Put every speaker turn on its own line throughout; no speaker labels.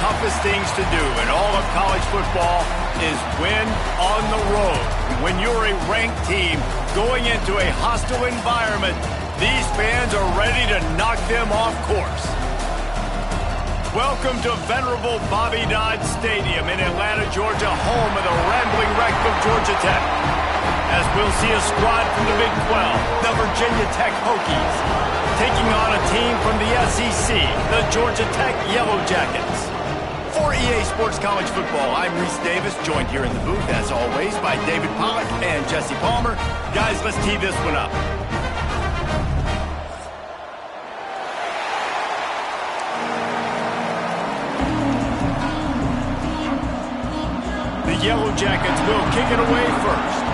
toughest things to do in all of college football is win on the road. When you're a ranked team going into a hostile environment, these fans are ready to knock them off course. Welcome to venerable Bobby Dodd Stadium in Atlanta, Georgia, home of the rambling wreck of Georgia Tech. As we'll see a squad from the Big 12, the Virginia Tech Hokies, taking on a team from the SEC, the Georgia Tech Yellow Jackets. For EA Sports College Football, I'm Reese Davis, joined here in the booth, as always, by David Pollack and Jesse Palmer. Guys, let's tee this one up. The Yellow Jackets will kick it away first.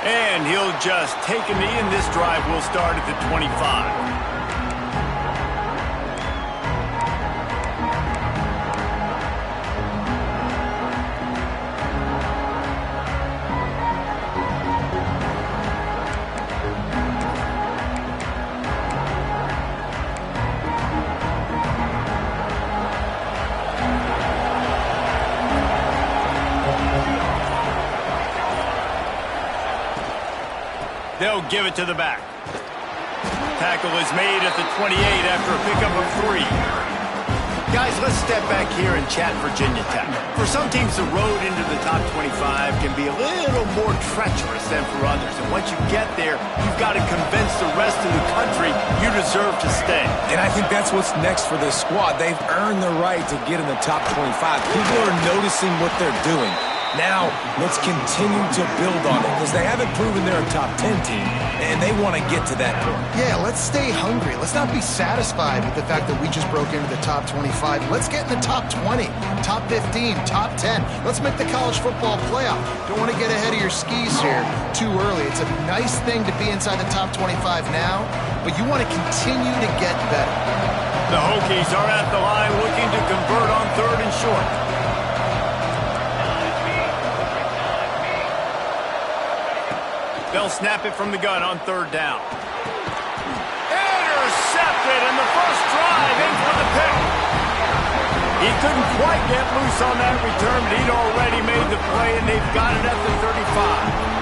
And he'll just take a knee, and this drive will start at the 25. They'll give it to the back. Tackle is made at the 28 after a pickup of 3. Guys, let's step back here and chat Virginia Tech. For some teams, the road into the top 25 can be a little more treacherous than for others. And once you get there, you've got to convince the rest of the country you deserve to stay.
And I think that's what's next for this squad. They've earned the right to get in the top 25. People are noticing what they're doing. Now, let's continue to build on it because they haven't proven they're a top 10 team, and they want to get to that point.
Yeah, let's stay hungry. Let's not be satisfied with the fact that we just broke into the top 25. Let's get in the top 20, top 15, top 10. Let's make the college football playoff. Don't want to get ahead of your skis here too early. It's a nice thing to be inside the top 25 now, but you want to continue to get better.
The Hokies are at the line looking to convert on 3rd and short. They'll snap it from the gun on 3rd down. Intercepted, and the first drive in for the pick. He couldn't quite get loose on that return, but he'd already made the play, and they've got it at the 35.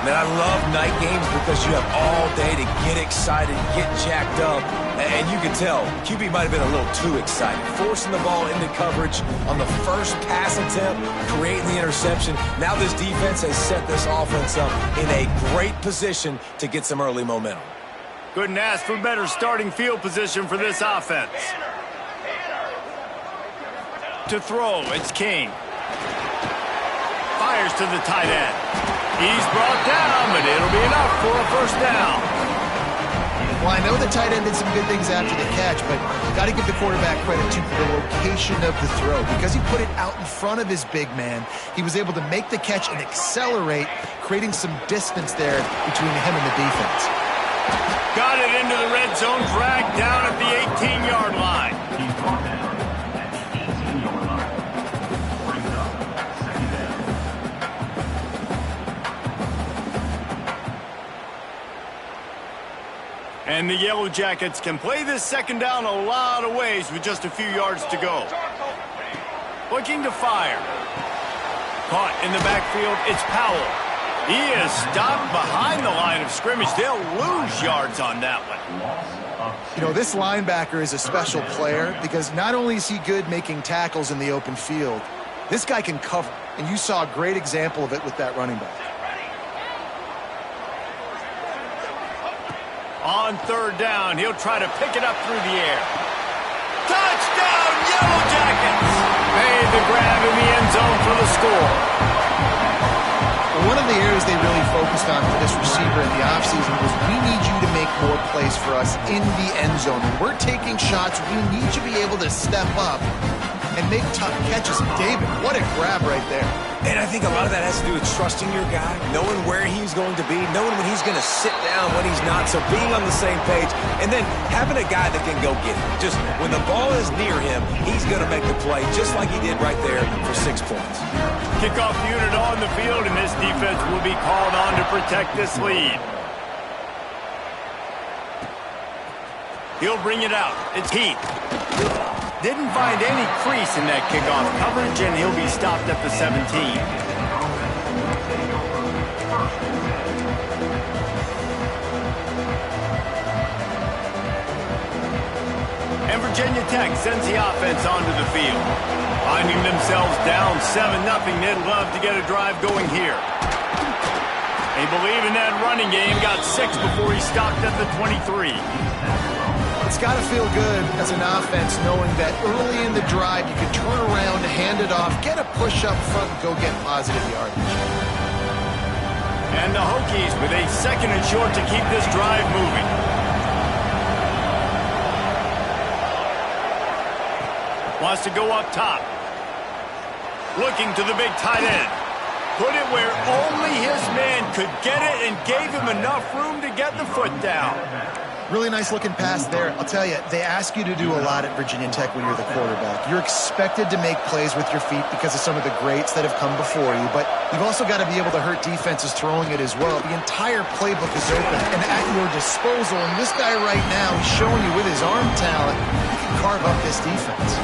Man, I love night games because you have all day to get excited, get jacked up, and you can tell QB might have been a little too excited. Forcing the ball into coverage on the first pass attempt, creating the interception. Now this defense has set this offense up in a great position to get some early momentum.
Couldn't ask for better starting field position for this offense. To throw, it's King. Fires to the tight end. He's brought down, but it'll be enough for a first down.
Well, I know the tight end did some good things after the catch, but got to give the quarterback credit to the location of the throw. Because he put it out in front of his big man, he was able to make the catch and accelerate, creating some distance there between him and the defense.
Got it into the red zone, dragged down at the 18-yard line. And the Yellow Jackets can play this second down a lot of ways with just a few yards to go. Looking to fire. Caught in the backfield, it's Powell. He is stopped behind the line of scrimmage. They'll lose yards on that one.
You know, this linebacker is a special player because not only is he good making tackles in the open field, this guy can cover. And you saw a great example of it with that running back.
On 3rd down, he'll try to pick it up through the air. Touchdown, Yellow Jackets! Made the grab in the end zone for the score.
One of the areas they really focused on for this receiver in the offseason was we need you to make more plays for us in the end zone. When we're taking shots, we need you to be able to step up and make tough catches. David, what a grab right there.
And I think a lot of that has to do with trusting your guy, knowing where he's going to be, knowing when he's going to sit down, when he's not, so being on the same page, and then having a guy that can go get it. Just when the ball is near him, he's going to make the play, just like he did right there for 6 points.
Kickoff unit on the field, and this defense will be called on to protect this lead. He'll bring it out. It's Heath. Didn't find any crease in that kickoff coverage, and he'll be stopped at the 17. And Virginia Tech sends the offense onto the field. Finding themselves down 7-0, they'd love to get a drive going here. They believe in that running game, got 6 before he stopped at the 23.
It's got to feel good as an offense knowing that early in the drive you can turn around, hand it off, get a push up front, and go get positive yardage.
And the Hokies with a 2nd and short to keep this drive moving. Wants to go up top. Looking to the big tight end. Put it where only his man could get it and gave him enough room to get the foot down.
Really nice looking pass there. I'll tell you, they ask you to do a lot at Virginia Tech when you're the quarterback. You're expected to make plays with your feet because of some of the greats that have come before you, but you've also got to be able to hurt defenses throwing it as well. The entire playbook is open and at your disposal, and this guy right now, he's showing you with his arm talent, he can carve up this defense.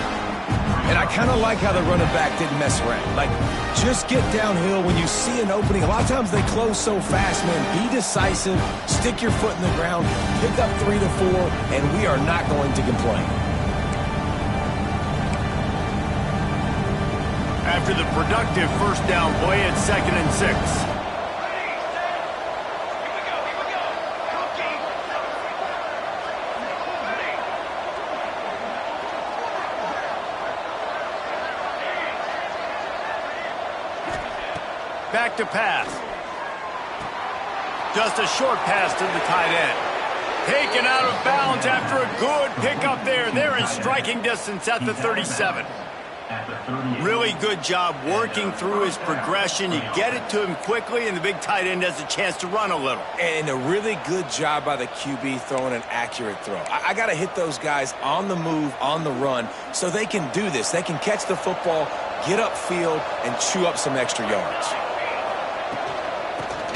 And I kind of like how the running back didn't mess around. Like, just get downhill when you see an opening. A lot of times they close so fast, man. Be decisive, stick your foot in the ground, pick up 3 to 4, and we are not going to complain.
After the productive first down play at 2nd and 6. Back to pass. Just a short pass to the tight end. Taken out of bounds after a good pickup there. They're in striking distance at the 37. Really good job working through his progression. You get it to him quickly, and the big tight end has a chance to run a little.
And a really good job by the QB throwing an accurate throw. I got to hit those guys on the move, on the run, so they can do this. They can catch the football, get upfield, and chew up some extra yards.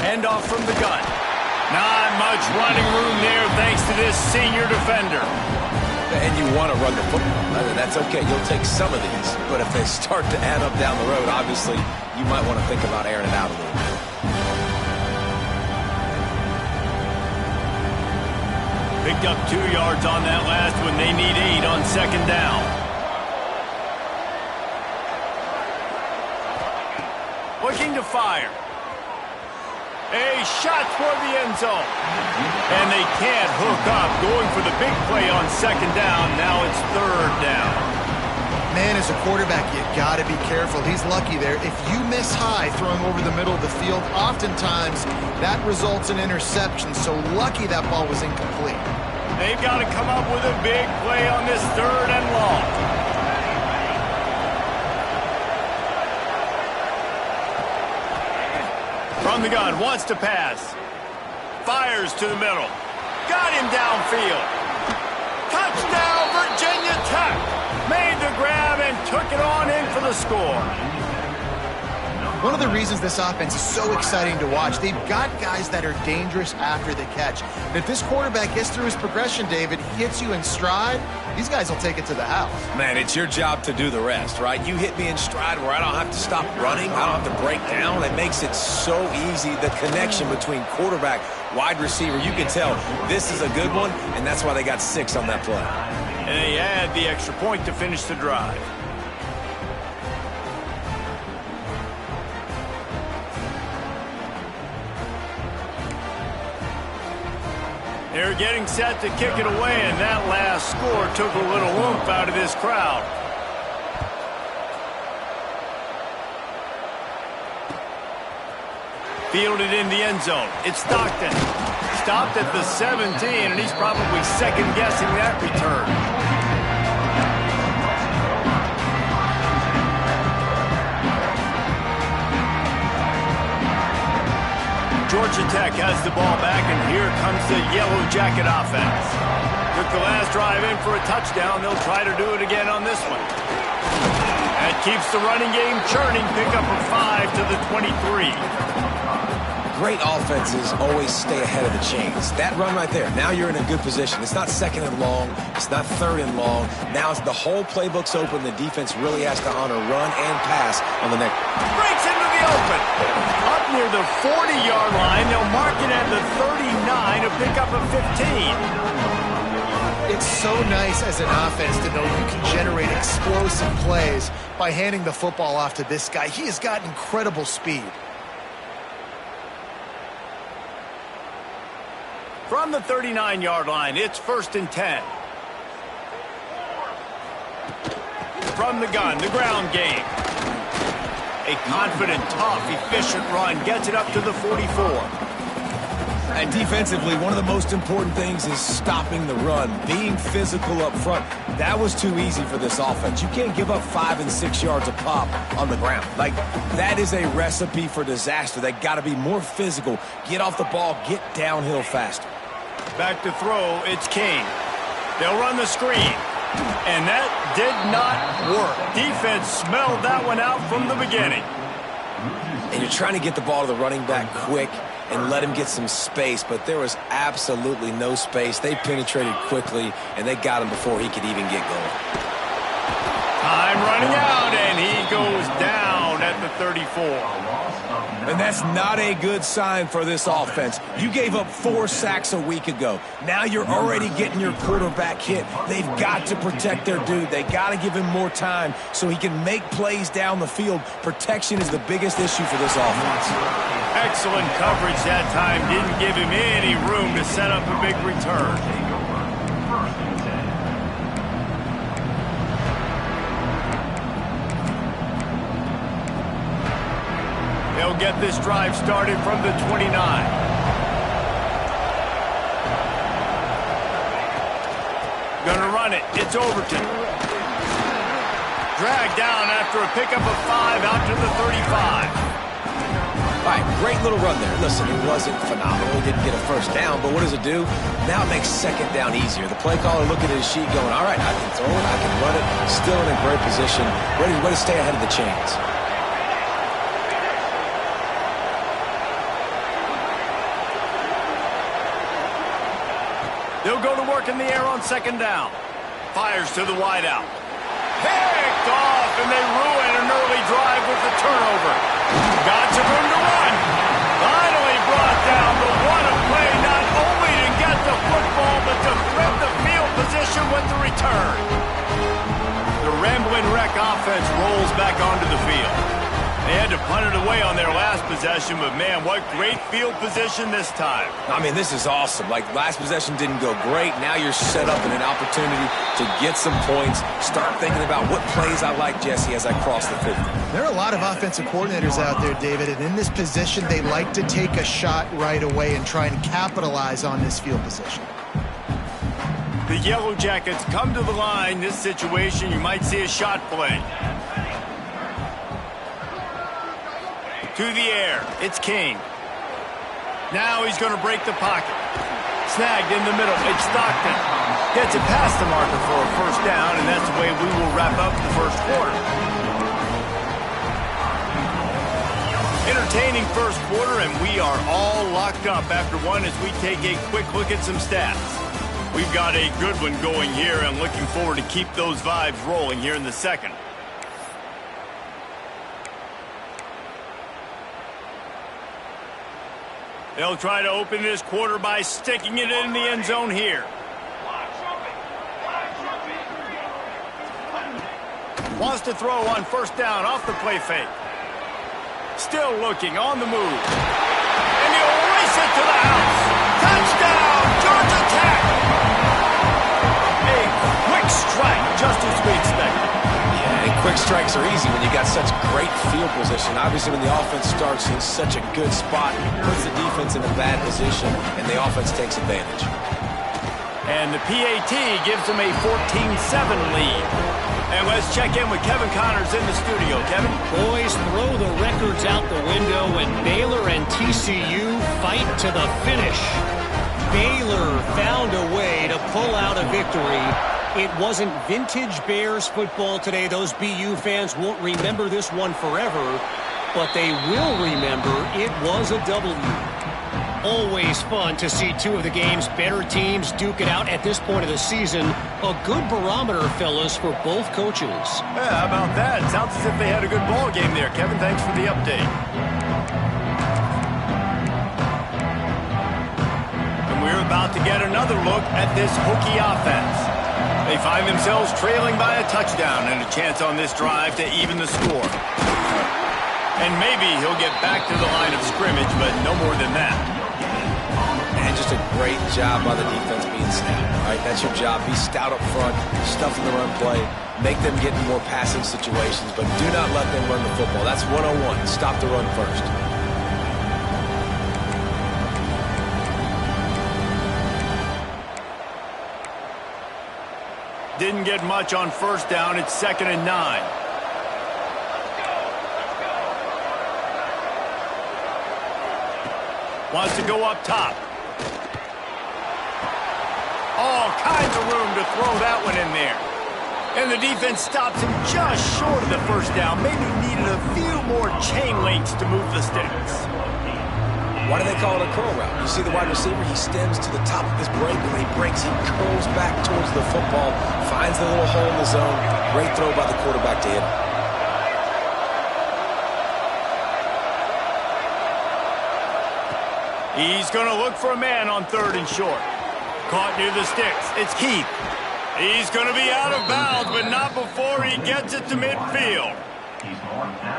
Handoff from the gun. Not much running room there thanks to this senior defender.
And you want to run the football. That's okay. You'll take some of these. But if they start to add up down the road, obviously, you might want to think about airing it out a little bit.
Picked up 2 yards on that last one. They need 8 on 2nd down. Looking to fire. A shot toward the end zone. And they can't hook up. Going for the big play on 2nd down. Now it's 3rd down.
Man, as a quarterback, you got to be careful. He's lucky there. If you miss high throwing over the middle of the field, oftentimes that results in interception. So lucky that ball was incomplete.
They've got to come up with a big play on this 3rd and long. From the gun, wants to pass. Fires to the middle. Got him downfield. Touchdown, Virginia Tech. Made the grab and took it on in for the score.
One of the reasons this offense is so exciting to watch, they've got guys that are dangerous after the catch. And if this quarterback gets through his progression, David, he hits you in stride, these guys will take it to the house.
Man, it's your job to do the rest, right? You hit me in stride where I don't have to stop running. I don't have to break down. It makes it so easy, the connection between quarterback, wide receiver. You can tell this is a good one, and that's why they got 6 on that play.
And they add the extra point to finish the drive. They're getting set to kick it away, and that last score took a little oomph out of this crowd. Fielded in the end zone. It's Stockton. Stopped at the 17, and he's probably second-guessing that return. Georgia Tech has the ball back, and here comes the Yellow Jacket offense. Took the last drive in for a touchdown. They'll try to do it again on this one. That keeps the running game churning. Pick up a 5 to the 23.
Great offenses always stay ahead of the chains. That run right there, now you're in a good position. It's not second and long. It's not third and long. Now it's the whole playbook's open. The defense really has to honor run and pass on the next.
Breaks into the open. Up near the 40-yard line. They'll mark it at the 39 to pick up a 15.
It's so nice as an offense to know you can generate explosive plays by handing the football off to this guy. He has got incredible speed.
From the 39-yard line, it's 1st and 10. From the gun, the ground game. A confident, tough, efficient run gets it up to the 44.
And defensively, one of the most important things is stopping the run, being physical up front. That was too easy for this offense. You can't give up 5 and 6 yards a pop on the ground. Like, that is a recipe for disaster. They got to be more physical, get off the ball, get downhill faster.
Back to throw, it's King. They'll run the screen. And that did not work. Defense smelled that one out from the beginning.
And you're trying to get the ball to the running back quick and let him get some space, but there was absolutely no space. They penetrated quickly, and they got him before he could even get going.
Time running out, and he goes down at the 34.
And that's not a good sign for this offense. You gave up 4 sacks a week ago. Now you're already getting your quarterback hit. They've got to protect their dude. They got to give him more time so he can make plays down the field. Protection is the biggest issue for this offense.
Excellent coverage that time. Didn't give him any room to set up a big return. They'll get this drive started from the 29. Gonna run it. It's Overton. Dragged down after a pickup of 5 out to the 35.
All right, great little run there. Listen, it wasn't phenomenal. He didn't get a first down, but what does it do? Now it makes second down easier. The play caller looking at his sheet going, all right, I can throw it, I can run it. Still in a great position. Ready to stay ahead of the chains.
They'll go to work in the air on second down. Fires to the wideout. Picked off, and they ruin an early drive with the turnover. Got some room to run. Finally brought down, but what a play, not only to get the football, but to thread the field position with the return. The Rambling Wreck offense rolls back onto the field. They had to punt it away on their last possession, but man, what great field position this time.
I mean, this is awesome. Like, last possession didn't go great. Now you're set up in an opportunity to get some points. Start thinking about what plays I like, Jesse, as I cross the 50.
There are a lot of offensive coordinators out there, David, and in this position, they like to take a shot right away and try and capitalize on this field position.
The Yellow Jackets come to the line. This situation, you might see a shot play. To the air, it's King. Now he's going to break the pocket. Snagged in the middle, it's Stockton. Gets it past the marker for a first down, and that's the way we will wrap up the first quarter. Entertaining first quarter, and we are all locked up after one as we take a quick look at some stats. We've got a good one going here, and looking forward to keep those vibes rolling here in the second. They'll try to open this quarter by sticking it in the end zone here. Wants to throw on first down off the play fake. Still looking on the move. And he'll race it to the house. Touchdown, Georgia Tech! A quick strike, just as we expected.
Yeah, and quick strikes are easy when you got such great field position. Obviously, when the offense starts in such a good spot, puts the defense in a bad position, and the offense takes advantage.
And the PAT gives them a 14-7 lead. And let's check in with Kevin Connors in the studio. Kevin?
Boys, throw the records out the window and Baylor and TCU fight to the finish. Baylor found a way to pull out a victory. It wasn't vintage Bears football today. Those BU fans won't remember this one forever, but they will remember it was a W. Always fun to see two of the game's better teams duke it out at this point of the season. A good barometer, fellas, for both coaches.
Yeah, how about that? Sounds as if they had a good ball game there. Kevin, thanks for the update. And we're about to get another look at this Hokie offense. They find themselves trailing by a touchdown and a chance on this drive to even the score. And maybe he'll get back to the line of scrimmage, but no more than that.
And just a great job by the defense being stout. All right, that's your job. Be stout up front, stuff in the run play, make them get in more passing situations, but do not let them run the football. That's 101. Stop the run first.
Didn't get much on first down. It's 2nd and 9. Wants to go up top. All kinds of room to throw that one in there. And the defense stops him just short of the first down. Maybe needed a few more chain links to move the sticks.
Why do they call it a curl route? You see the wide receiver, he stems to the top of his break. When he breaks, he curls back towards the football, finds the little hole in the zone. Great throw by the quarterback to hit him.
He's going to look for a man on 3rd and short. Caught near the sticks. It's Keith. He's going to be out of bounds, but not before he gets it to midfield.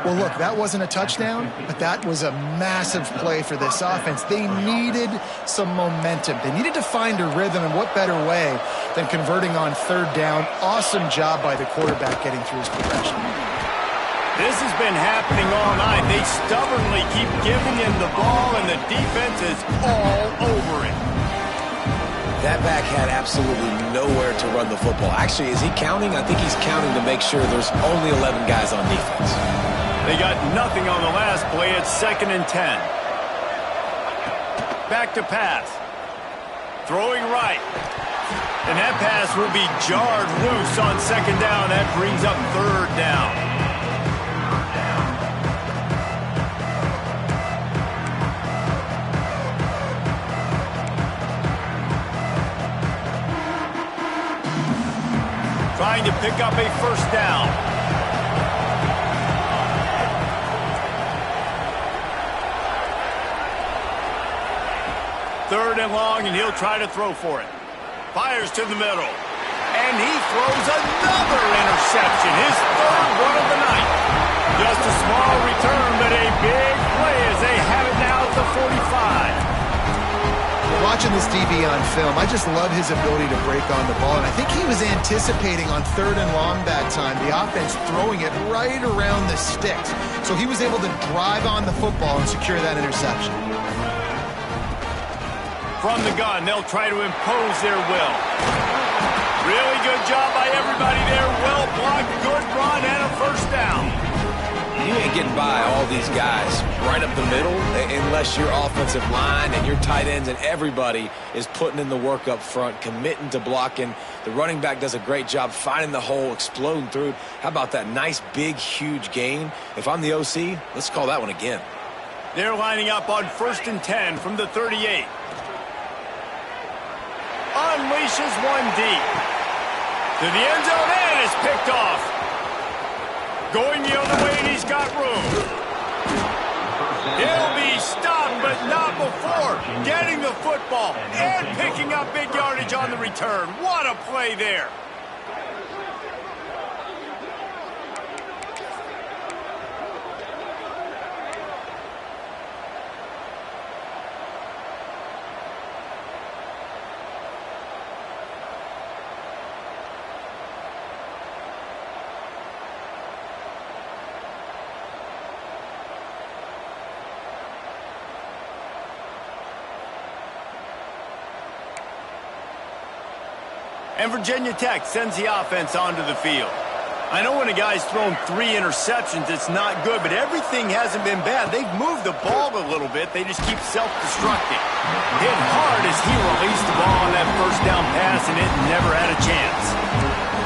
Well, look, that wasn't a touchdown, but that was a massive play for this offense. They needed some momentum. They needed to find a rhythm, and what better way than converting on 3rd down. Awesome job by the quarterback getting through his progression.
This has been happening all night. They stubbornly keep giving him the ball, and the defense is all over it.
That back had absolutely nowhere to run the football. Actually, is he counting? I think he's counting to make sure there's only 11 guys on defense.
They got nothing on the last play. It's 2nd and 10. Back to pass. Throwing right. And that pass will be jarred loose on 2nd down. That brings up 3rd down. Trying to pick up a first down. Third and long, and he'll try to throw for it. Fires to the middle. And he throws another interception. His 3rd one of the night. Just a small return, but a big play as they have it now at the 45.
Watching this DB on film, I just love his ability to break on the ball, and I think he was anticipating on 3rd and long that time, the offense throwing it right around the sticks. So he was able to drive on the football and secure that interception.
From the gun, they'll try to impose their will. Really good job by everybody there. Well blocked, good run, and a first down.
You ain't getting by all these guys right up the middle unless your offensive line and your tight ends and everybody is putting in the work up front, committing to blocking. The running back does a great job finding the hole, exploding through. How about that nice, big, huge gain? If I'm the OC, let's call that one again.
They're lining up on 1st and 10 from the 38. Unleashes one deep. To the end zone, and it's picked off. Going the other way, and he's got room. He'll be stopped, but not before getting the football and picking up big yardage on the return. What a play there. And Virginia Tech sends the offense onto the field. I know when a guy's thrown 3 interceptions, it's not good, but everything hasn't been bad. They've moved the ball a little bit. They just keep self-destructing. Hit hard as he released the ball on that first down pass, and it never had a chance.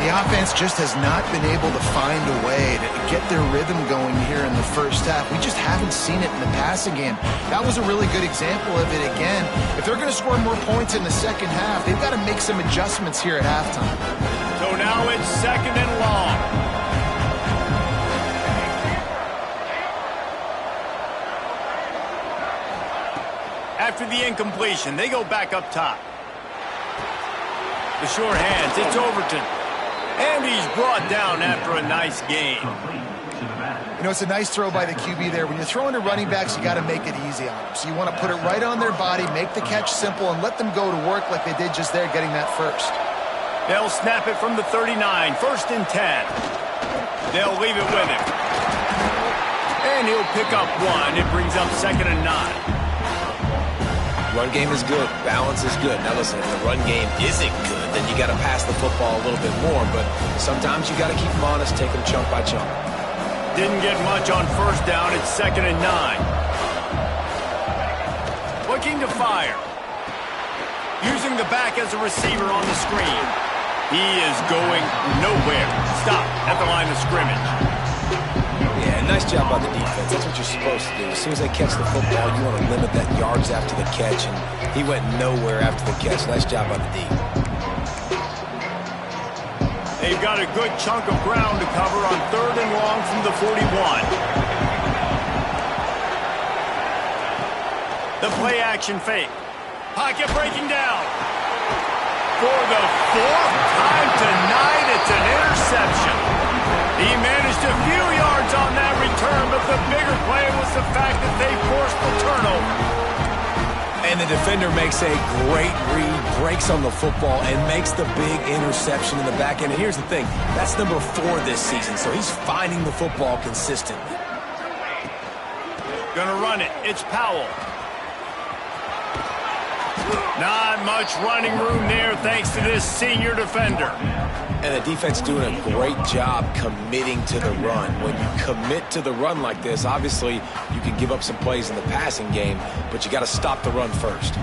The offense just has not been able to find a way to get their rhythm going here in the first half. We just haven't seen it in the passing game. That was a really good example of it again. If they're going to score more points in the second half, they've got to make some adjustments here at halftime.
So now it's 2nd and long. After the incompletion, they go back up top. The short hands, it's Overton. And he's brought down after a nice gain.
You know, it's a nice throw by the QB there. When you're throwing to running backs, you got to make it easy on them. So you want to put it right on their body, make the catch simple, and let them go to work like they did just there, getting that first.
They'll snap it from the 39, 1st and 10. They'll leave it with him. And he'll pick up 1. It brings up 2nd and 9.
Run game is good. Balance is good. Now listen, if the run game isn't good, then you got to pass the football a little bit more. But sometimes you got to keep them honest, take them chunk by chunk.
Didn't get much on 1st down. It's 2nd and 9. Looking to fire. Using the back as a receiver on the screen. He is going nowhere. Stop at the line of scrimmage.
Yeah, nice job by the defense. That's what you're supposed to do. As soon as they catch the football, you want to limit that yards after the catch, and he went nowhere after the catch. Nice job by the D.
They've got a good chunk of ground to cover on 3rd and long from the 41. The play action fake. Pocket breaking down. For the 4th time tonight, it's an interception. He managed a few yards on that return, but the bigger play was the fact that they forced the turnover.
And the defender makes a great read, breaks on the football, and makes the big interception in the back end. And here's the thing, that's number 4 this season, so he's finding the football consistently.
Gonna run it. It's Powell. Not much running room there thanks to this senior defender.
And the defense doing a great job committing to the run. When you commit to the run like this, obviously you can give up some plays in the passing game, but you got to stop the run first.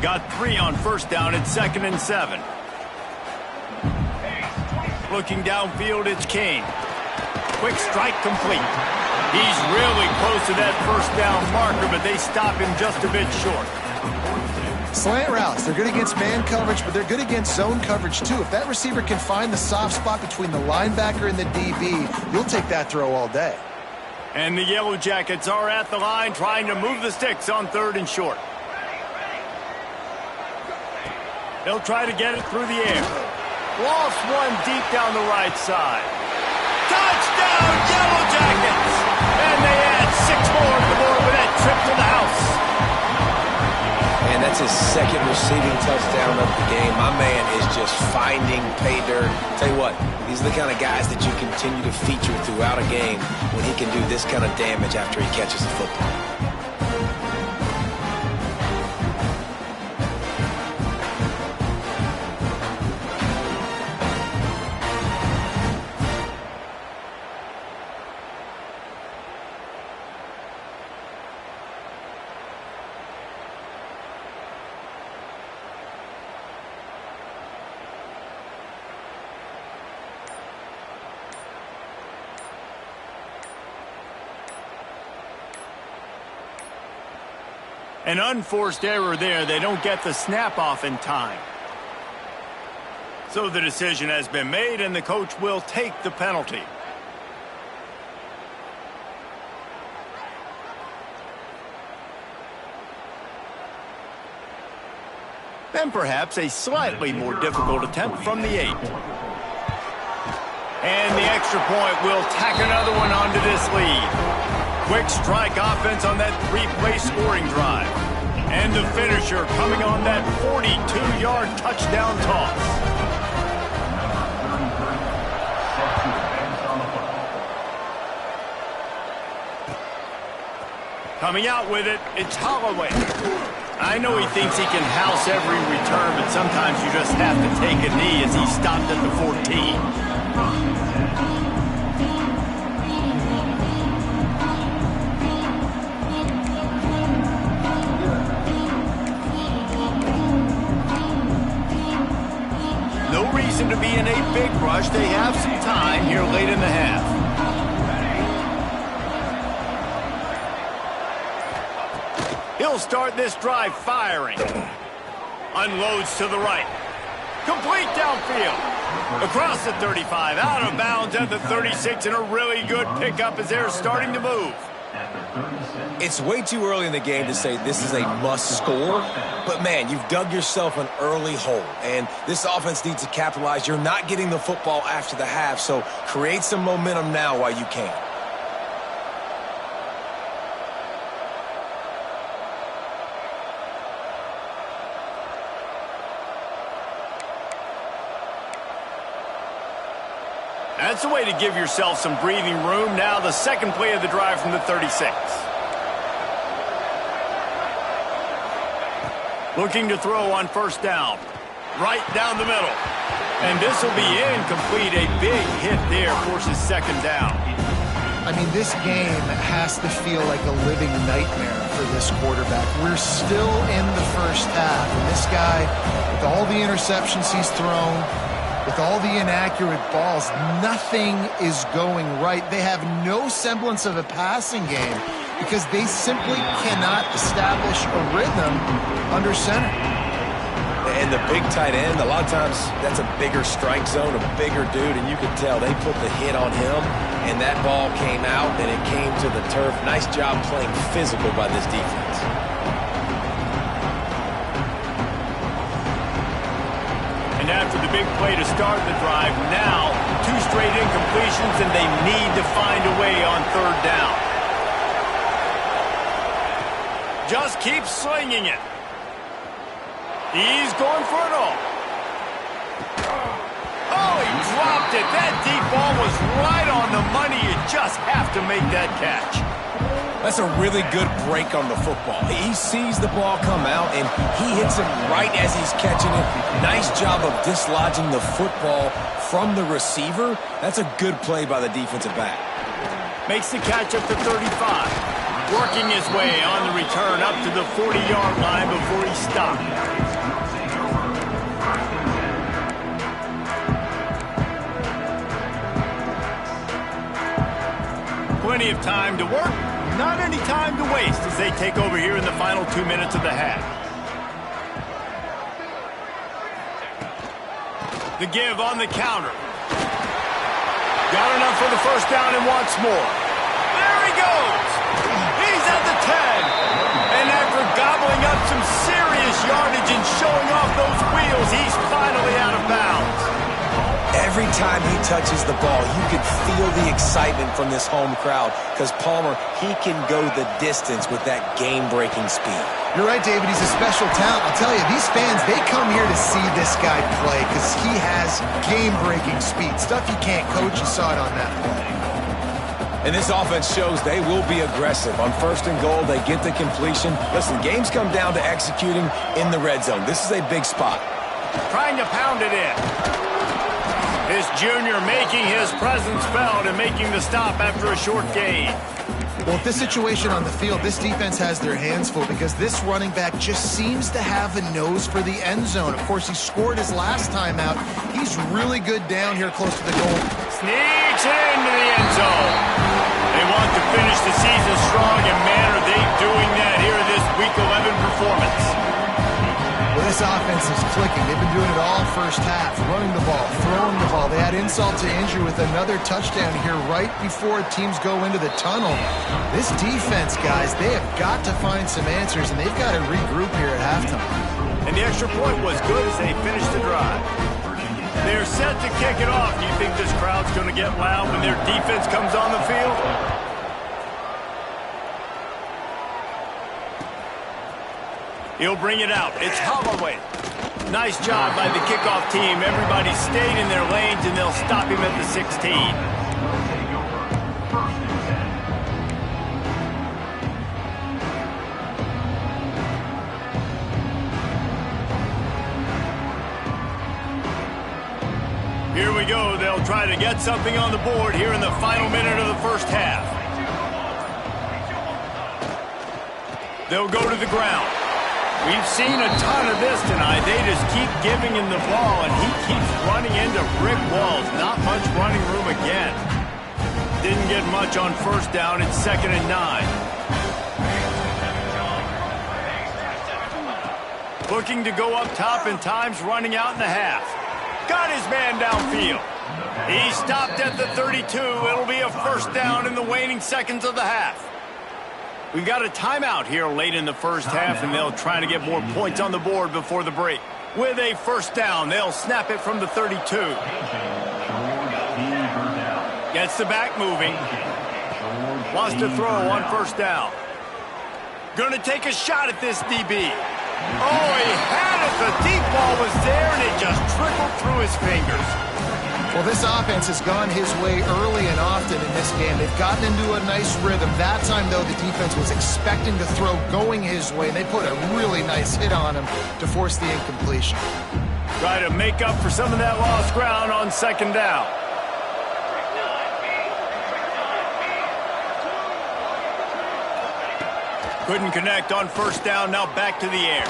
Got 3 on 1st down at 2nd and 7. Looking downfield, it's Kane. Quick strike complete. He's really close to that 1st down marker, but they stop him just a bit short.
Slant routes, they're good against man coverage, but they're good against zone coverage too. If that receiver can find the soft spot between the linebacker and the DB, you'll take that throw all day.
And the Yellow Jackets are at the line trying to move the sticks on 3rd and short. They'll try to get it through the air. Lost one deep down the right side. Touchdown, Yellow Jackets! And they add 6 more to the board with that trip to the house.
And that's his 2nd receiving touchdown of the game. My man is just finding pay dirt. Tell you what, these are the kind of guys that you continue to feature throughout a game when he can do this kind of damage after he catches the football.
An unforced error there. They don't get the snap off in time. So the decision has been made, and the coach will take the penalty. Then perhaps a slightly more difficult attempt from the 8. And the extra point will tack another one onto this lead. Quick strike offense on that 3-play scoring drive. And the finisher coming on that 42-yard touchdown toss. Coming out with it, it's Holloway. I know he thinks he can house every return, but sometimes you just have to take a knee as he stopped at the 14. reason to be in a big rush. They have some time here late in the half. He'll start this drive firing. Unloads to the right. Complete downfield. Across the 35, out of bounds at the 36, and a really good pickup as they're starting to move.
It's way too early in the game to say this is a must score, but man, you've dug yourself an early hole, and this offense needs to capitalize. You're not getting the football after the half, so create some momentum now while you can.
That's a way to give yourself some breathing room. Now the second play of the drive from the 36. Looking to throw on first down. Right down the middle. And this will be incomplete. A big hit there forces second down.
I mean, this game has to feel like a living nightmare for this quarterback. We're still in the first half, and this guy, with all the interceptions he's thrown, with all the inaccurate balls, nothing is going right. They have no semblance of a passing game because they simply cannot establish a rhythm under center.
And the big tight end, a lot of times that's a bigger strike zone, a bigger dude, and you can tell they put the hit on him, and that ball came out, and it came to the turf. Nice job playing physical by this defense.
And after the big play to start the drive, now 2 straight incompletions, and they need to find a way on third down. Just keep slinging it. He's going for it all. Oh, he dropped it. That deep ball was right on the money. You just have to make that catch.
That's a really good break on the football. He sees the ball come out, and he hits it right as he's catching it. Nice job of dislodging the football from the receiver. That's a good play by the defensive back.
Makes the catch at the 35. Working his way on the return up to the 40-yard line before he stopped. Plenty of time to work. Not any time to waste as they take over here in the final 2 minutes of the half. The give on the counter. Got enough for the first down and wants more. There he goes. He's at the 10. And after gobbling up some serious yardage and showing off those wheels, he's finally out of bounds.
Every time he touches the ball, you can feel the excitement from this home crowd because Palmer, he can go the distance with that game-breaking speed.
You're right, David. He's a special talent. I'll tell you, these fans, they come here to see this guy play because he has game-breaking speed. Stuff you can't coach. You saw it on that play.
And this offense shows they will be aggressive. On first and goal, they get the completion. Listen, games come down to executing in the red zone. This is a big spot.
Trying to pound it in. This junior making his presence felt and making the stop after a short gain.
Well, with this situation on the field, this defense has their hands full because this running back just seems to have a nose for the end zone. Of course, he scored his last time out. He's really good down here close to the goal.
Sneaks into the end zone. They want to finish the season strong, and man, are they doing that here in this Week 11 performance.
Well, this offense is clicking. They've been doing it all first half, running the ball, throwing the ball. They had insult to injury with another touchdown here right before teams go into the tunnel. This defense, guys, they have got to find some answers, and they've got to regroup here at halftime.
And the extra point was good as they finished the drive. They're set to kick it off. Do you think this crowd's going to get loud when their defense comes on the field? He'll bring it out. It's Holloway. Nice job by the kickoff team. Everybody stayed in their lanes, and they'll stop him at the 16. Here we go. They'll try to get something on the board here in the final minute of the first half. They'll go to the ground. We've seen a ton of this tonight. They just keep giving him the ball, and he keeps running into brick walls. Not much running room again. Didn't get much on first down. It's 2nd and 9. Looking to go up top, and time's running out in the half. Got his man downfield. He stopped at the 32. It'll be a first down in the waning seconds of the half. We've got a timeout here late in the first half, and they'll try to get more points on the board before the break. With a first down, they'll snap it from the 32. Gets the back moving. Wants to throw on first down. Gonna take a shot at this DB. Oh, he had it. The deep ball was there, and it just trickled through his fingers.
Well, this offense has gone his way early and often in this game. They've gotten into a nice rhythm. That time, though, the defense was expecting the throw going his way. They put a really nice hit on him to force the incompletion.
Try to make up for some of that lost ground on second down. Couldn't connect on first down. Now back to the air.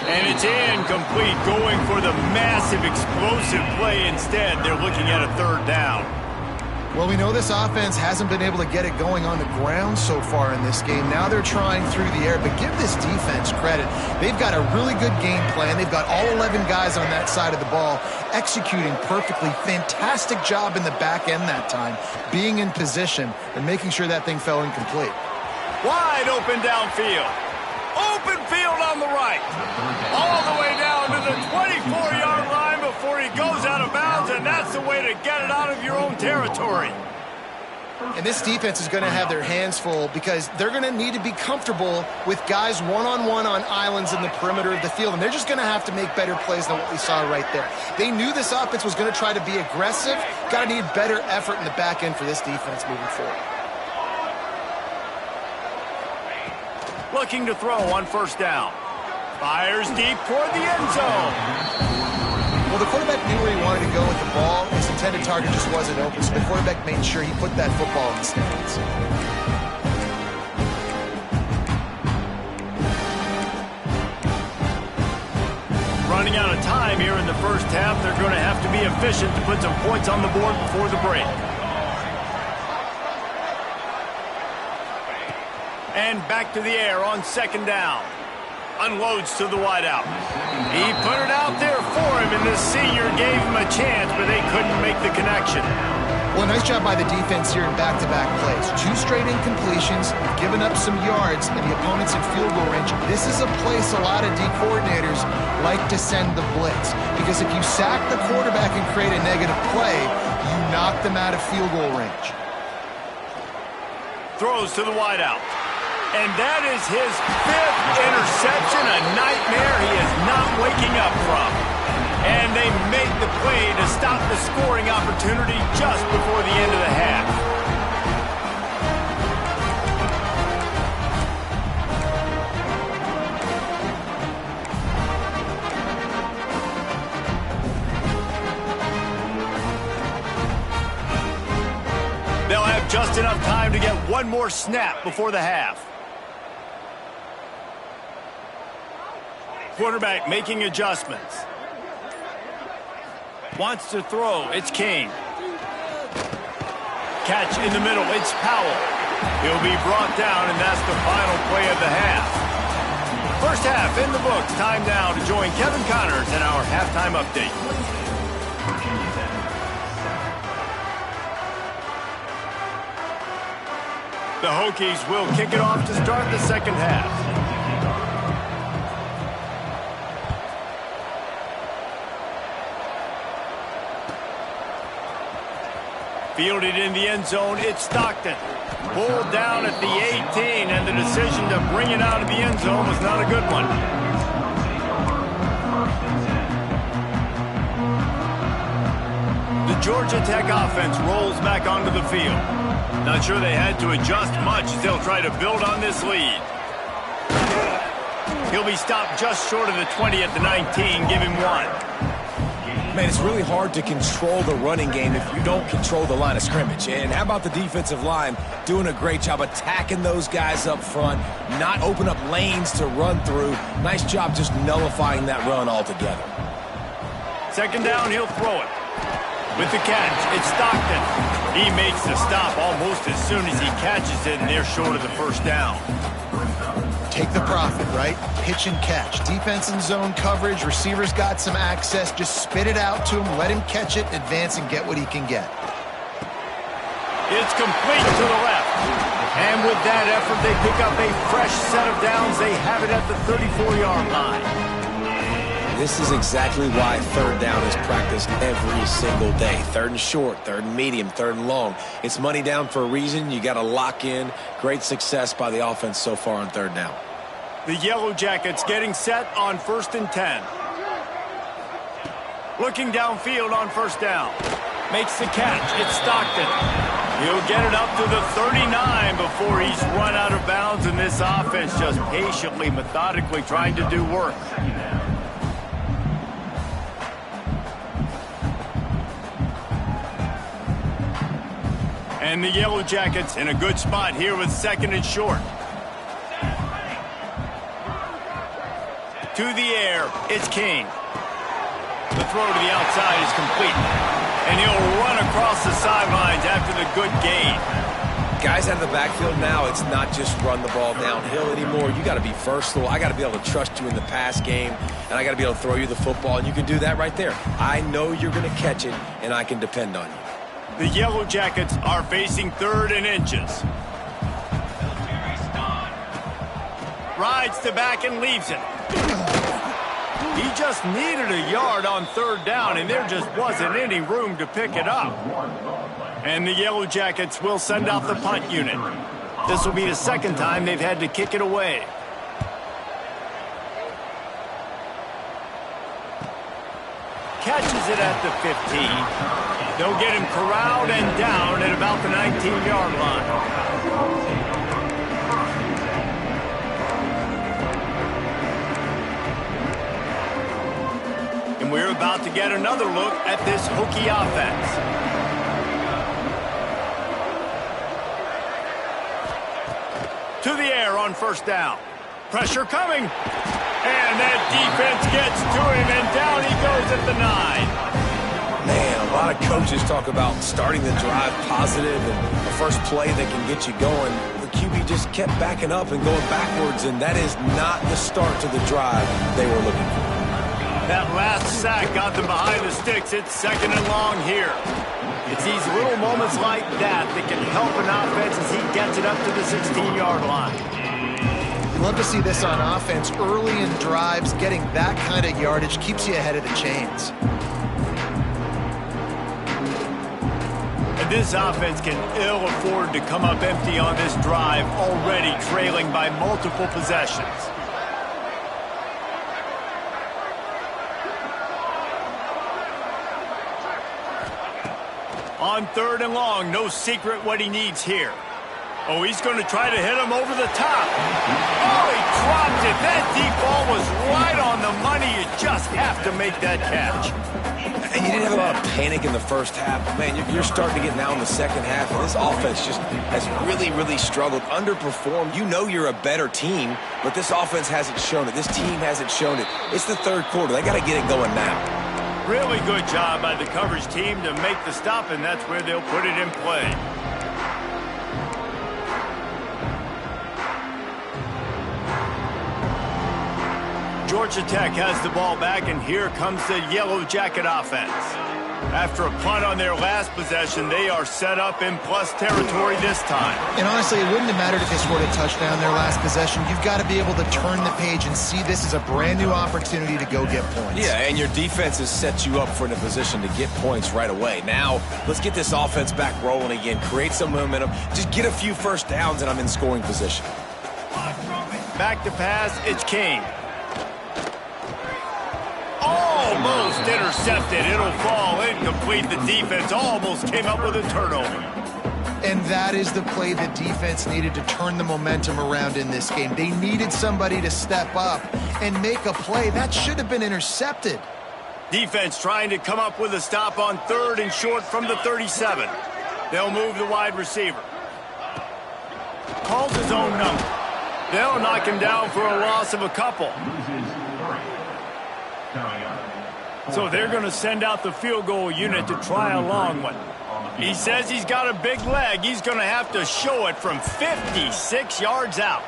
And it's incomplete, going for the massive, explosive play instead. They're looking at a third down.
Well, we know this offense hasn't been able to get it going on the ground so far in this game. Now they're trying through the air, but give this defense credit. They've got a really good game plan. They've got all 11 guys on that side of the ball executing perfectly. Fantastic job in the back end that time, being in position and making sure that thing fell incomplete.
Wide open downfield. Open field on the right. All the way down to the 24-yard line before he goes out of bounds, and that's the way to get it out of your own territory.
And this defense is going to have their hands full because they're going to need to be comfortable with guys one-on-one on islands in the perimeter of the field, and they're just going to have to make better plays than what we saw right there. They knew this offense was going to try to be aggressive. Got to need better effort in the back end for this defense moving forward.
Looking to throw on first down. Fires deep toward the end zone.
Well, the quarterback knew where he wanted to go with the ball. His intended target just wasn't open, so the quarterback made sure he put that football in the stands.
Running out of time here in the first half. They're going to have to be efficient to put some points on the board before the break. And back to the air on second down. Unloads to the wideout. He put it out there for him, and the senior gave him a chance, but they couldn't make the connection.
Well, nice job by the defense here in back-to-back plays. 2 straight incompletions, giving up some yards, and the opponent's in field goal range. This is a place a lot of D coordinators like to send the blitz, because if you sack the quarterback and create a negative play, you knock them out of field goal range.
Throws to the wideout. And that is his 5th interception, a nightmare he is not waking up from. And they make the play to stop the scoring opportunity just before the end of the half. They'll have just enough time to get one more snap before the half. Quarterback making adjustments. Wants to throw. It's King. Catch in the middle. It's Powell. He'll be brought down, and that's the final play of the half. First half in the books. Time now to join Kevin Connors in our halftime update. The Hokies will kick it off to start the second half. Fielded in the end zone, it's Stockton. Pulled down at the 18, and the decision to bring it out of the end zone was not a good one. The Georgia Tech offense rolls back onto the field. Not sure they had to adjust much as they'll try to build on this lead. He'll be stopped just short of the 20 at the 19, give him 1.
Man, it's really hard to control the running game if you don't control the line of scrimmage. And how about the defensive line doing a great job attacking those guys up front, not open up lanes to run through. Nice job just nullifying that run altogether.
Second down, he'll throw it. With the catch, it's Stockton. He makes the stop almost as soon as he catches it, and they're short of the first down.
Take the profit, right? Pitch and catch. Defense in zone coverage. Receivers got some access. Just spit it out to him. Let him catch it, advance, and get what he can get.
It's complete to the left. And with that effort, they pick up a fresh set of downs. They have it at the 34-yard line.
This is exactly why third down is practiced every single day. Third and short, third and medium, third and long. It's money down for a reason. You got to lock in. Great success by the offense so far on third down.
The Yellow Jackets getting set on 1st and 10. Looking downfield on first down. Makes the catch. It's Stockton. He'll get it up to the 39 before he's run out of bounds, and this offense just patiently, methodically trying to do work. And the Yellow Jackets in a good spot here with second and short. To the air, it's King. The throw to the outside is complete. And he'll run across the sidelines after the good gain.
Guys out of the backfield now, it's not just run the ball downhill anymore. You got to be versatile. I got to be able to trust you in the pass game, and I got to be able to throw you the football, and you can do that right there. I know you're going to catch it, and I can depend on you.
The Yellow Jackets are facing 3rd and inches. Rides to back and leaves it. He just needed a yard on third down, and there just wasn't any room to pick it up. And the Yellow Jackets will send out the punt unit. This will be the second time they've had to kick it away. Catches it at the 15. They'll get him corralled and down at about the 19-yard line. And we're about to get another look at this Hokie offense. To the air on first down. Pressure coming. And that defense gets to him, and down he goes at the 9.
Man, a lot of coaches talk about starting the drive positive and the first play that can get you going. The QB just kept backing up and going backwards, and that is not the start to the drive they were looking for.
That last sack got them behind the sticks. It's second and long here. It's these little moments like that that can help an offense as he gets it up to the 16-yard line.
Love to see this on offense. Early in drives, getting that kind of yardage keeps you ahead of the chains.
And this offense can ill afford to come up empty on this drive, already trailing by multiple possessions. On 3rd and long, no secret what he needs here. Oh, he's going to try to hit him over the top. Oh, he dropped it. That deep ball was right on the money. You just have to make that catch.
And you didn't have a lot of panic in the first half. Man, you're starting to get now in the second half, and this offense just has really, really struggled, underperformed. You know you're a better team, but this offense hasn't shown it. This team hasn't shown it. It's the third quarter. They got to get it going now.
Really good job by the coverage team to make the stop, and that's where they'll put it in play. Georgia Tech has the ball back, and here comes the Yellow Jacket offense. After a punt on their last possession, they are set up in plus territory this time.
And honestly, it wouldn't have mattered if they scored a touchdown their last possession. You've got to be able to turn the page and see this as a brand new opportunity to go get points.
Yeah, and your defense has set you up for a position to get points right away. Now, let's get this offense back rolling again, create some momentum, just get a few first downs, and I'm in scoring position.
Back to pass, it's King. Almost intercepted. It'll fall incomplete. The defense almost came up with a turnover.
And that is the play the defense needed to turn the momentum around in this game. They needed somebody to step up and make a play. That should have been intercepted.
Defense trying to come up with a stop on 3rd and short from the 37. They'll move the wide receiver. Calls his own number. They'll knock him down for a loss of a couple. So they're going to send out the field goal unit to try a long one. He says he's got a big leg. He's going to have to show it from 56 yards out.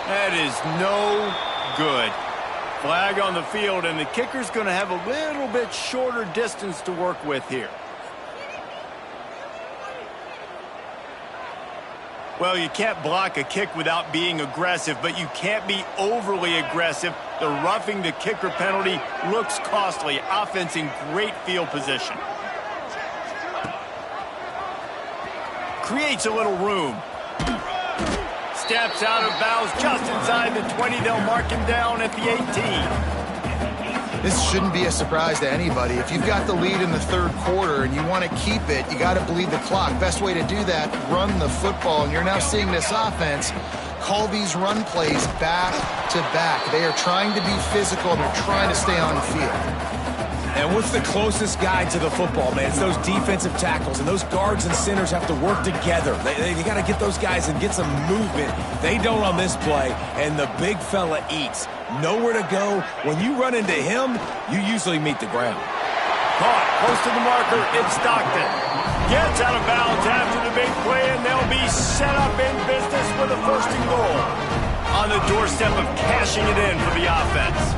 That is no good. Flag on the field, and the kicker's going to have a little bit shorter distance to work with here. Well, you can't block a kick without being aggressive, but you can't be overly aggressive. The roughing the kicker penalty looks costly. Offense in great field position. Creates a little room. Steps out of bounds just inside the 20. They'll mark him down at the 18.
This shouldn't be a surprise to anybody. If you've got the lead in the 3rd quarter and you want to keep it, you got to bleed the clock. Best way to do that, run the football. And you're now seeing this offense call these run plays back to back. They are trying to be physical, and they're trying to stay on the field.
And what's the closest guy to the football, man? It's those defensive tackles, and those guards and centers have to work together. They got to get those guys and get some movement. They don't on this play, and the big fella eats. Nowhere to go. When you run into him, you usually meet the ground.
Caught close to the marker. It's Stockton. Gets out of bounds after the big play, and they'll be set up in business with a 1st and goal. On the doorstep of cashing it in for the offense.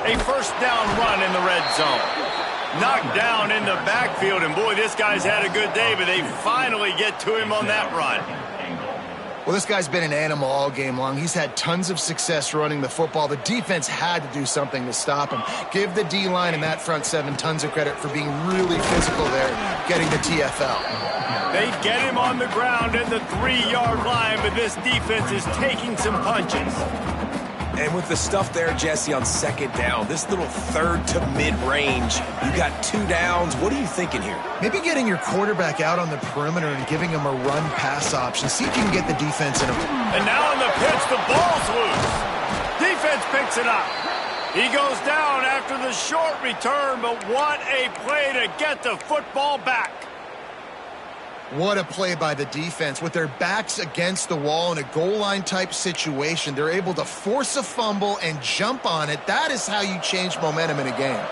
A 1st down run in the red zone. Knocked down in the backfield, and boy, this guy's had a good day, but they finally get to him on that run.
Well, this guy's been an animal all game long. He's had tons of success running the football. The defense had to do something to stop him. Give the D-line and that front 7 tons of credit for being really physical there, getting the TFL.
They get him on the ground at the 3-yard line, but this defense is taking some punches.
And with the stuff there, Jesse, on 2nd down, this little 3rd to mid-range, you got 2 downs. What are you thinking here?
Maybe getting your quarterback out on the perimeter and giving him a run-pass option. See if you can get the defense in a...
And now in the pitch, the ball's loose. Defense picks it up. He goes down after the short return, but what a play to get the football back.
What a play by the defense. With their backs against the wall in a goal line type situation, they're able to force a fumble and jump on it. That is how you change momentum in a game.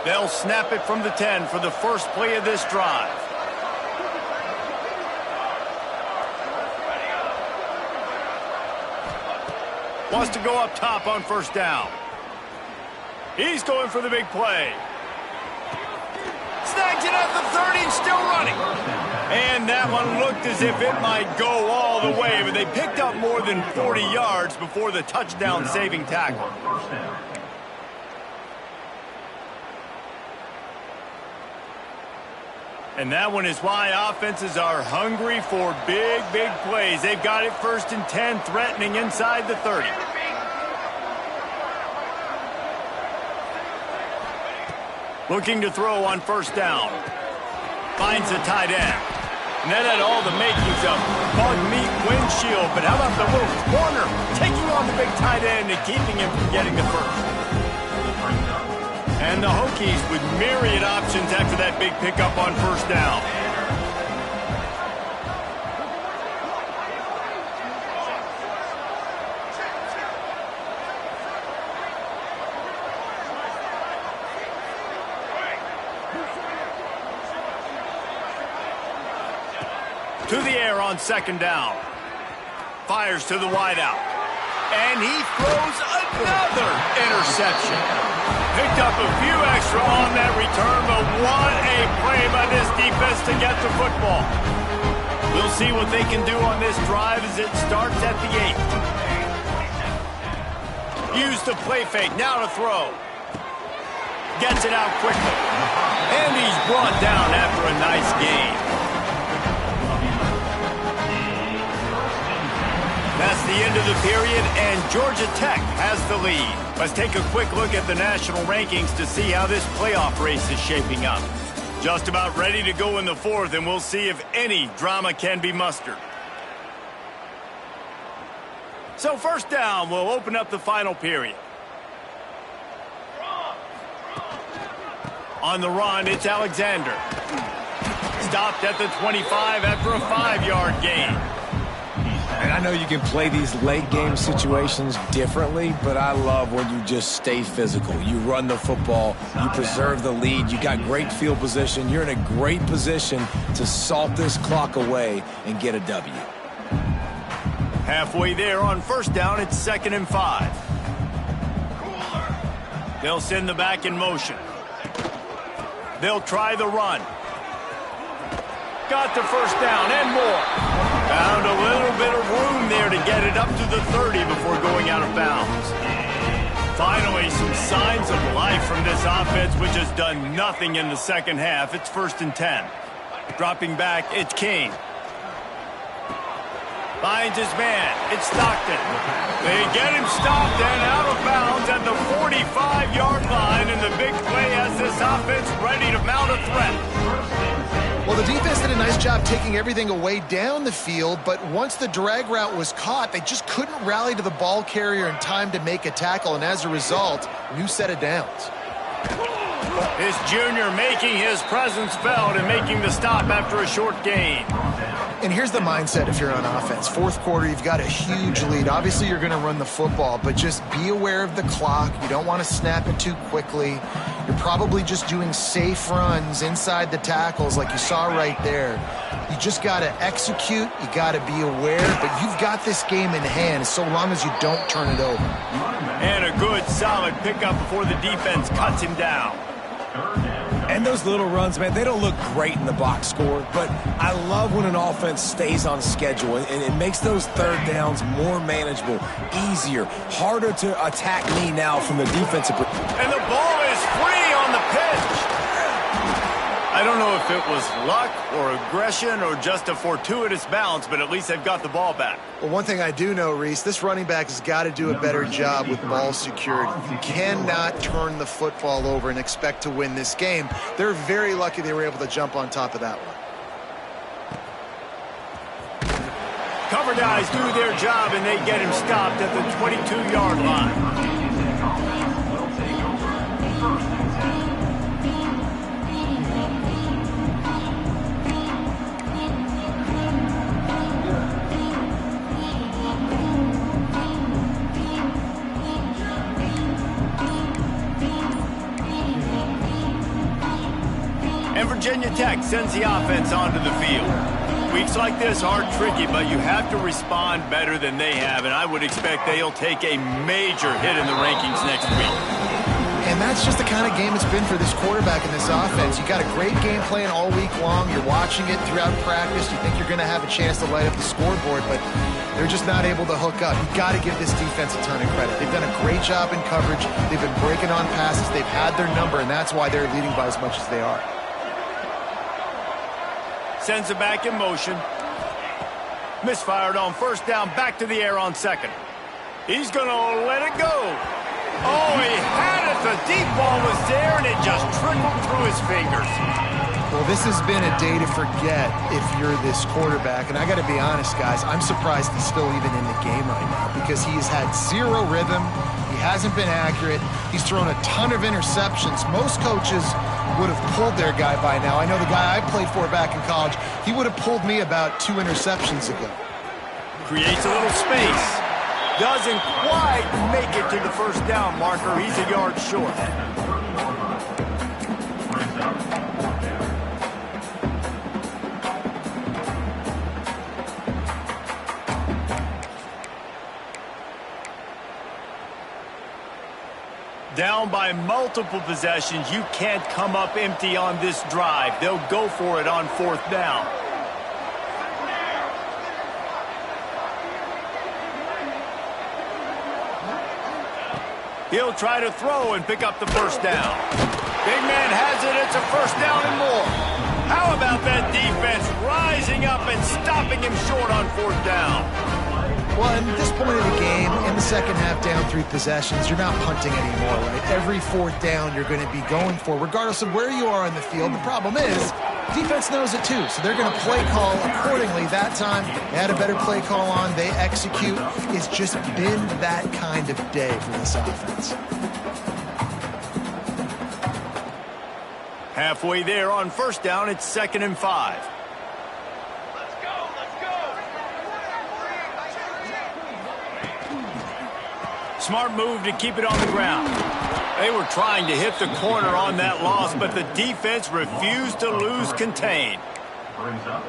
They'll snap it from the 10 for the first play of this drive. Wants to go up top on 1st down. He's going for the big play. Snags it at the 30 and still running. And that one looked as if it might go all the way, but they picked up more than 40 yards before the touchdown-saving tackle. And that one is why offenses are hungry for big, big plays. They've got it 1st and 10, threatening inside the 30. Looking to throw on 1st down. Finds the tight end. And that had all the makings of bug meat windshield. But how about the little corner taking on the big tight end and keeping him from getting the 1st? And the Hokies with myriad options after that big pickup on 1st down. To the air on 2nd down. Fires to the wideout. And he throws another interception. Picked up a few extra on that return, but what a play by this defense to get the football. We'll see what they can do on this drive as it starts at the 8. Use the play fake, now to throw. Gets it out quickly. And he's brought down after a nice gain. That's the end of the period, and Georgia Tech has the lead. Let's take a quick look at the national rankings to see how this playoff race is shaping up. Just about ready to go in the 4th, and we'll see if any drama can be mustered. So first down will open up the final period. On the run, it's Alexander. Stopped at the 25 after a 5-yard gain.
And I know you can play these late game situations differently, but I love when you just stay physical. You run the football, you preserve the lead, you got great field position, you're in a great position to salt this clock away and get a W.
Halfway there on first down, it's 2nd and 5. They'll send the back in motion. They'll try the run. Got the first down and more. Found a little bit of room there to get it up to the 30 before going out of bounds. Finally, some signs of life from this offense, which has done nothing in the second half. It's 1st and 10. Dropping back, it's King. Finds his man. It's Stockton. They get him stopped and out of bounds at the 45-yard line, and the big play has this offense ready to mount a threat.
Well, the defense did a nice job taking everything away down the field, but once the drag route was caught, they just couldn't rally to the ball carrier in time to make a tackle, and as a result, new set of downs.
This junior making his presence felt and making the stop after a short gain.
And here's the mindset if you're on offense. Fourth quarter, you've got a huge lead. Obviously, you're going to run the football, but just be aware of the clock. You don't want to snap it too quickly. You're probably just doing safe runs inside the tackles like you saw right there. You just got to execute. You got to be aware, but you've got this game in hand so long as you don't turn it over.
And a good, solid pickup before the defense cuts him down.
And those little runs, man, they don't look great in the box score, but I love when an offense stays on schedule, and it makes those third downs more manageable, easier, harder to attack me now from the defensive.
And the ball is free on the pitch. I don't know if it was luck or aggression or just a fortuitous bounce, but at least they've got the ball back.
Well, one thing I do know, Reese, this running back has got to do a better job with ball security. You cannot turn the football over and expect to win this game. They're very lucky they were able to jump on top of that one.
Cover guys do their job, and they get him stopped at the 22-yard line. And Virginia Tech sends the offense onto the field. Weeks like this are tricky, but you have to respond better than they have, and I would expect they'll take a major hit in the rankings next week.
And that's just the kind of game it's been for this quarterback in this offense. You got a great game plan all week long. You're watching it throughout practice. You think you're going to have a chance to light up the scoreboard, but they're just not able to hook up. You've got to give this defense a ton of credit. They've done a great job in coverage. They've been breaking on passes. They've had their number, and that's why they're leading by as much as they are.
Sends it back in motion. Misfired on first down, back to the air on second. He's going to let it go. Oh, he had it. The deep ball was there, and it just trickled through his fingers.
Well, this has been a day to forget if you're this quarterback. And I got to be honest, guys, I'm surprised he's still even in the game right now because he's had zero rhythm. He hasn't been accurate. He's thrown a ton of interceptions. Most coaches would have pulled their guy by now. I know the guy I played for back in college, he would have pulled me about 2 interceptions ago.
Creates a little space. Doesn't quite make it to the first down marker. He's a yard short. Down by multiple possessions, you can't come up empty on this drive. They'll go for it on fourth down. He'll try to throw and pick up the first down. Big man has it. It's a first down and more. How about that defense rising up and stopping him short on fourth down?
Well, at this point of the game, in the second half, down 3 possessions, you're not punting anymore, right? Every fourth down you're going to be going for, regardless of where you are on the field. The problem is, Defense knows it too, so they're going to play call accordingly. That time, they had a better play call on. They execute. It's just been that kind of day for this offense.
Halfway there on first down, it's 2nd and 5. Smart move to keep it on the ground. They were trying to hit the corner on that loss, but the defense refused to lose contain.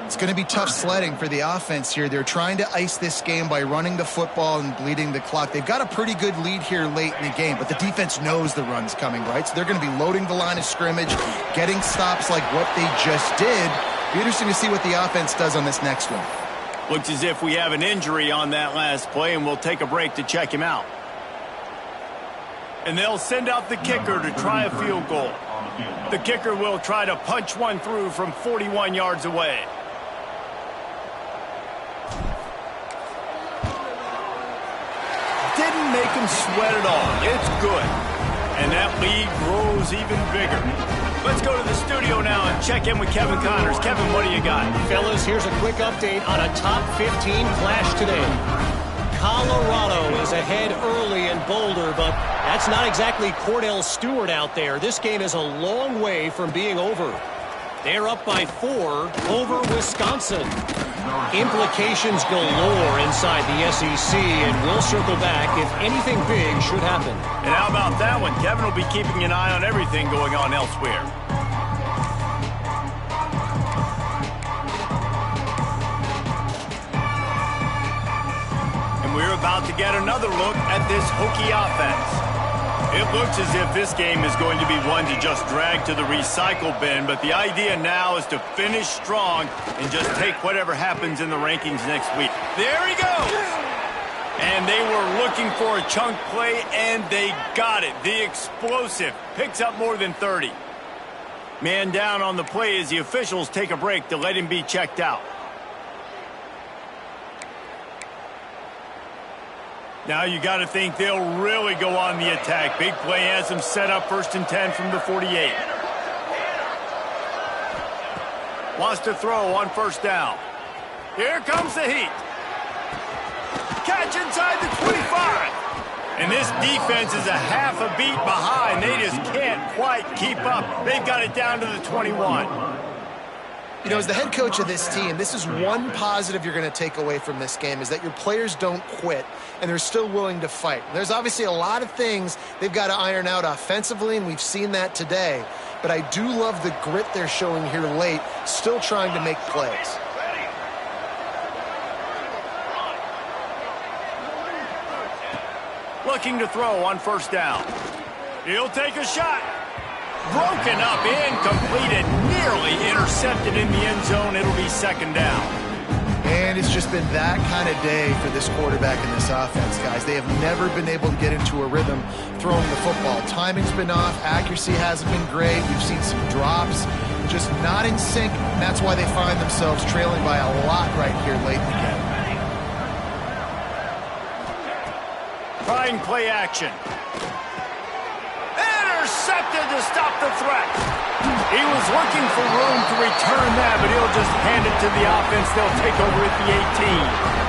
It's going to be tough sledding for the offense here. They're trying to ice this game by running the football and bleeding the clock. They've got a pretty good lead here late in the game, but the defense knows the run's coming, right? So they're going to be loading the line of scrimmage, getting stops like what they just did. Be interesting to see what the offense does on this next one.
Looks as if we have an injury on that last play, and we'll take a break to check him out. And they'll send out the kicker to try a field goal. The kicker will try to punch one through from 41 yards away. Didn't make him sweat at all. It's good. And that lead grows even bigger. Let's go to the studio now and check in with Kevin Connors. Kevin, what do you got?
Fellas, here's a quick update on a top 15 clash today. Colorado is ahead early in Boulder, but that's not exactly Cordell Stewart out there. This game is a long way from being over. They're up by 4 over Wisconsin. Implications galore inside the SEC, and we'll circle back if anything big should happen.
And how about that one? Kevin will be keeping an eye on everything going on elsewhere. We're about to get another look at this Hokie offense. It looks as if this game is going to be one to just drag to the recycle bin, but the idea now is to finish strong and just take whatever happens in the rankings next week. There he goes! And they were looking for a chunk play, and they got it. The explosive picks up more than 30. Man down on the play as the officials take a break to let him be checked out. Now you got to think they'll really go on the attack. Big play has them set up 1st and 10 from the 48. Wants to throw on first down. Here comes the heat. Catch inside the 25. And this defense is a half a beat behind. They just can't quite keep up. They've got it down to the 21.
You know, as the head coach of this team, this is one positive you're going to take away from this game, is that your players don't quit, and they're still willing to fight. There's obviously a lot of things they've got to iron out offensively, and we've seen that today. But I do love the grit they're showing here late, still trying to make plays.
Looking to throw on first down. He'll take a shot. Broken up, incomplete, and nearly intercepted in the end zone. It'll be 2nd down.
And it's just been that kind of day for this quarterback in this offense, guys. They have never been able to get into a rhythm throwing the football. Timing's been off. Accuracy hasn't been great. We've seen some drops, just not in sync. And that's why they find themselves trailing by a lot right here late in the game.
Trying play action. Intercepted to stop the threat. He was looking for room to return that, but he'll just hand it to the offense. They'll take over at the 18.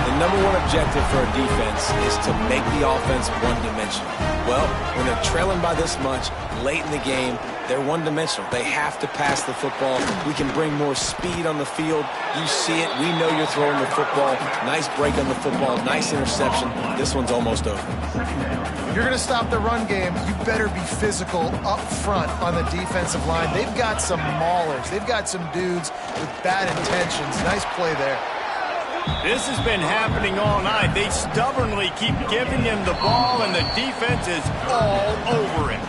The number one objective for a defense is to make the offense one-dimensional. Well, when they're trailing by this much late in the game, they're one-dimensional. They have to pass the football. We can bring more speed on the field. You see it. We know you're throwing the football. Nice break on the football. Nice interception. This one's almost over.
If you're going to stop the run game, you better be physical up front on the defensive line. They've got some maulers. They've got some dudes with bad intentions. Nice play there.
This has been happening all night. They stubbornly keep giving him the ball, and the defense is all over it.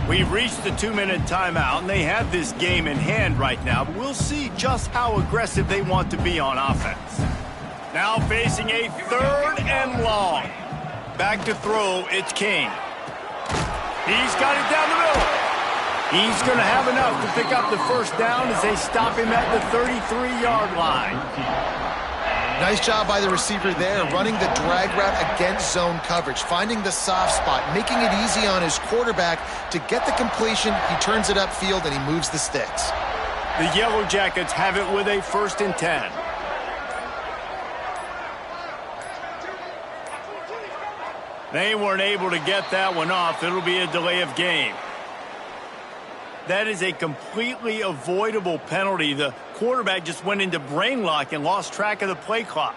We've reached the 2-minute timeout, and they have this game in hand right now, but we'll see just how aggressive they want to be on offense. Now facing a 3rd and long. Back to throw, it's King. He's got it down the middle. He's going to have enough to pick up the first down as they stop him at the 33-yard line.
Nice job by the receiver there, running the drag route against zone coverage, finding the soft spot, making it easy on his quarterback to get the completion. He turns it upfield, and he moves the sticks.
The Yellow Jackets have it with a 1st and 10. They weren't able to get that one off. It'll be a delay of game. That is a completely avoidable penalty. The quarterback just went into brain lock and lost track of the play clock.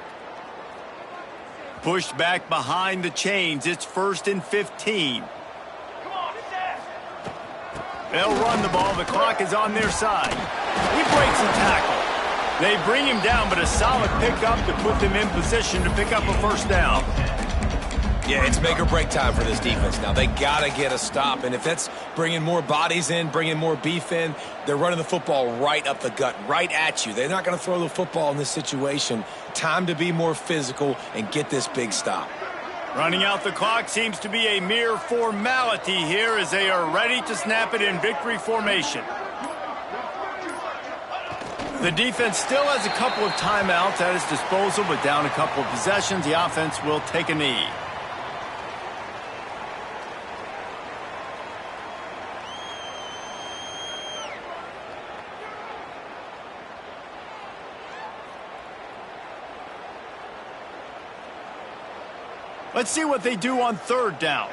Pushed back behind the chains. It's 1st and 15. They'll run the ball. The clock is on their side. He breaks the tackle. They bring him down, but a solid pickup to put them in position to pick up a 1st down.
Yeah, it's make or break time for this defense now. They got to get a stop, and if that's bringing more bodies in, bringing more beef in, they're running the football right up the gut, right at you. They're not going to throw the football in this situation. Time to be more physical and get this big stop.
Running out the clock seems to be a mere formality here as they are ready to snap it in victory formation. The defense still has a couple of timeouts at its disposal, but down a couple of possessions, the offense will take a knee. Let's see what they do on 3rd down.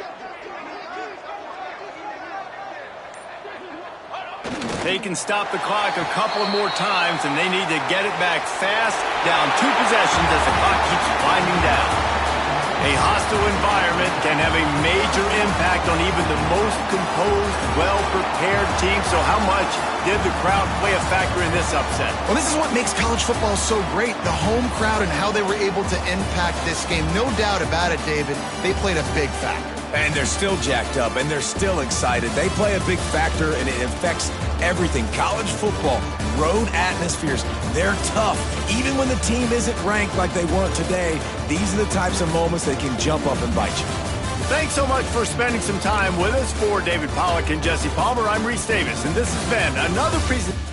They can stop the clock a couple more times, and they need to get it back fast, down 2 possessions as the clock keeps winding down. A hostile environment can have a major impact on even the most composed, well-prepared team. So how much did the crowd play a factor in this upset?
Well, this is what makes college football so great, the home crowd and how they were able to impact this game. No doubt about it, David. They played a big factor.
And they're still jacked up, and they're still excited. They play a big factor, and it affects everything. College football, road atmospheres, they're tough. Even when the team isn't ranked like they weren't today, these are the types of moments that can jump up and bite you.
Thanks so much for spending some time with us. For David Pollack and Jesse Palmer, I'm Reese Davis, and this has been another presentation.